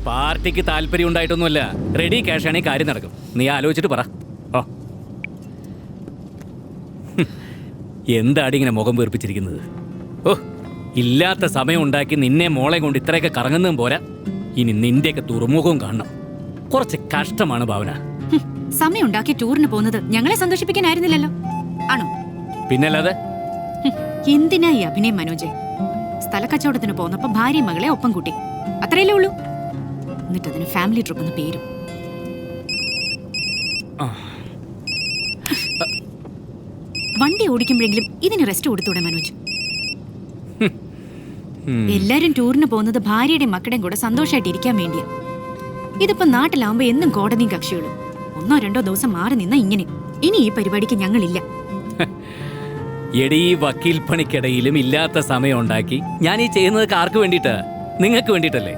പാർട്ടിക്ക് താല്പര്യം ഉണ്ടായിട്ടൊന്നുമല്ല. Ready cash ആണെങ്കിൽ കാര്യം നടക്കും. നീ ആലോചിച്ചിട്ട് പറ. ഓ എന്താടി ഇങ്ങനെ മുഖം വീർപ്പിച്ചിരിക്കുന്നത്? ഓ ഇല്ലാത്ത സമയം ഉണ്ടാക്കി നിന്നെ മോളെ കൊണ്ട് ഇത്രയൊക്കെ കറങ്ങുന്നതും പോരാ, ഇനി നിന്റെയൊക്കെ തുറമുഖവും കാണണം. കുറച്ച് കഷ്ടമാണ് ഭാവന. സമയം ഉണ്ടാക്കി ടൂറിന് പോകുന്നത് ഞങ്ങളെ സന്തോഷിപ്പിക്കാനായിരുന്നില്ലല്ലോ, ആണോ? പിന്നല്ലാതെ. എന്തിനാ ഈ അഭിനയം മനോജെ? സ്ഥലക്കച്ചവടത്തിന് പോന്നപ്പോ ഭാര്യ മകളെ ഒപ്പം കൂട്ടി, അത്രയല്ലേ ഉള്ളൂ. എന്നിട്ട് അതിന് ഫാമിലി ട്രിപ്പ് എന്ന് പേരും. വണ്ടി ഓടിക്കുമ്പോഴെങ്കിലും ഇതിന് റെസ്റ്റ് കൊടുത്തൂടെ മനോജ്? എല്ലാരും ടൂറിന് പോകുന്നത് ഭാര്യയുടെയും മക്കളുടെയും കൂടെ സന്തോഷമായിട്ട് ഇരിക്കാൻ വേണ്ടിയാ. ഇതിപ്പോ നാട്ടിലാവുമ്പോ എന്നും കോടതിയും കക്ഷികളും. 1-2 ദിവസം മാറി നിന്ന ഇങ്ങനെ. ഇനി ഈ പരിപാടിക്ക് ഞങ്ങളില്ല. എടീ വക്കീൽ പണിക്കിടയിലും ഇല്ലാത്ത സമയം ഉണ്ടാക്കി ഞാൻ ഈ ചെയ്യുന്നത് ആർക്ക് വേണ്ടിയിട്ടാ? നിങ്ങൾക്ക് വേണ്ടിയിട്ടല്ലേ?